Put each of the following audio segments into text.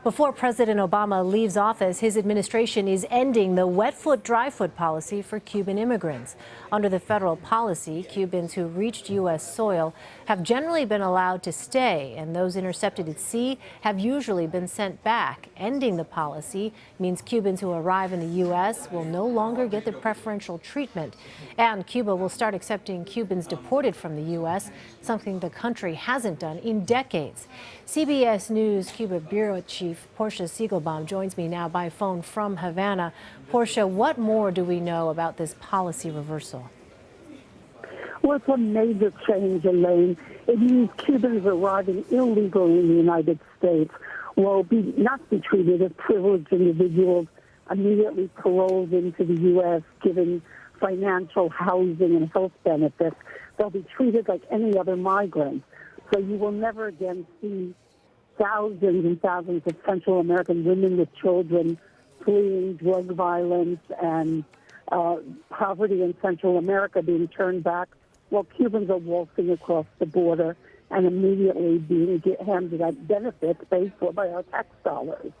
Before President Obama leaves office, his administration is ending the wet foot, dry foot policy for Cuban immigrants. Under the federal policy, Cubans who reached U.S. soil have generally been allowed to stay, and those intercepted at sea have usually been sent back. Ending the policy means Cubans who arrive in the U.S. will no longer get the preferential treatment, and Cuba will start accepting Cubans deported from the U.S., something the country hasn't done in decades. CBS News Cuba Bureau Chief Portia Siegelbaum joins me now by phone from Havana. Portia, what more do we know about this policy reversal? Well, it's a major change, Elaine. It means Cubans arriving illegally in the United States will not be treated as privileged individuals immediately paroled into the U.S., given financial, housing, and health benefits. They'll be treated like any other migrant. So you will never again see thousands and thousands of Central American women with children fleeing drug violence and poverty in Central America being turned back, while Cubans are waltzing across the border and immediately being handed out benefits paid for by our tax dollars.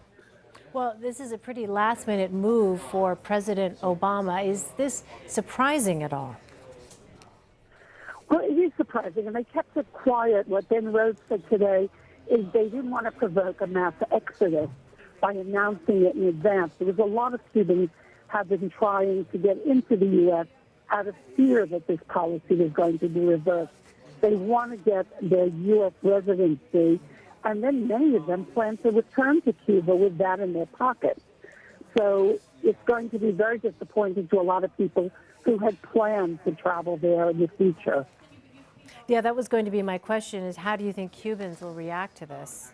Well, this is a pretty last-minute move for President Obama. Is this surprising at all? Well, it is surprising, and they kept it quiet. What Ben Rhodes said today is they didn't want to provoke a mass exodus by announcing it in advance, because a lot of Cubans have been trying to get into the U.S. out of fear that this policy was going to be reversed. They want to get their U.S. residency, and then many of them plan to return to Cuba with that in their pockets. So it's going to be very disappointing to a lot of people who had planned to travel there in the future. Yeah, that was going to be my question, is how do you think Cubans will react to this?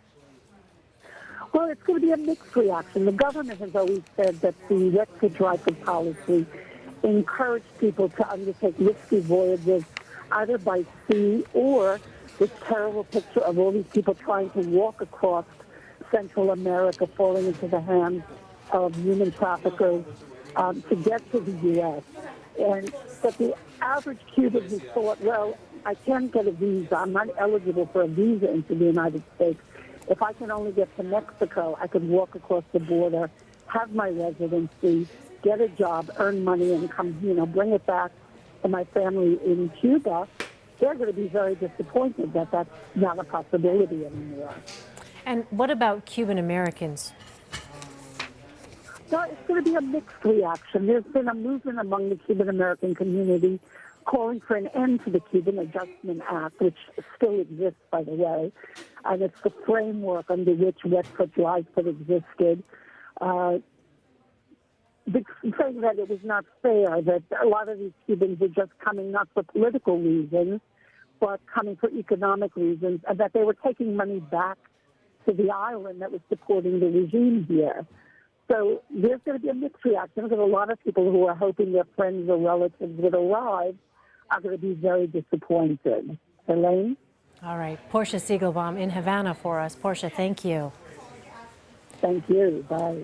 Well, it's going to be a mixed reaction. The government has always said that the wet foot, dry foot policy encouraged people to undertake risky voyages either by sea or this terrible picture of all these people trying to walk across Central America, falling into the hands of human traffickers to get to the U.S. But the average Cuban who thought, well, I can't get a visa, I'm not eligible for a visa into the United States. If I can only get to Mexico, I could walk across the border, have my residency, get a job, earn money, and come, bring it back to my family in Cuba. They're going to be very disappointed that that's not a possibility anymore. And what about Cuban Americans? Well, it's going to be a mixed reaction. There's been a movement among the Cuban American community calling for an end to the Cuban Adjustment Act, which still exists, by the way, and it's the framework under which wet foot, dry foot existed. Saying that it was not fair, that a lot of these Cubans were just coming not for political reasons, but coming for economic reasons, and that they were taking money back to the island that was supporting the regime here. So there's going to be a mixed reaction, because a lot of people who are hoping their friends or relatives would arrive are going to be very disappointed. Elaine? All right. Portia Siegelbaum in Havana for us. Portia, thank you. Thank you. Bye.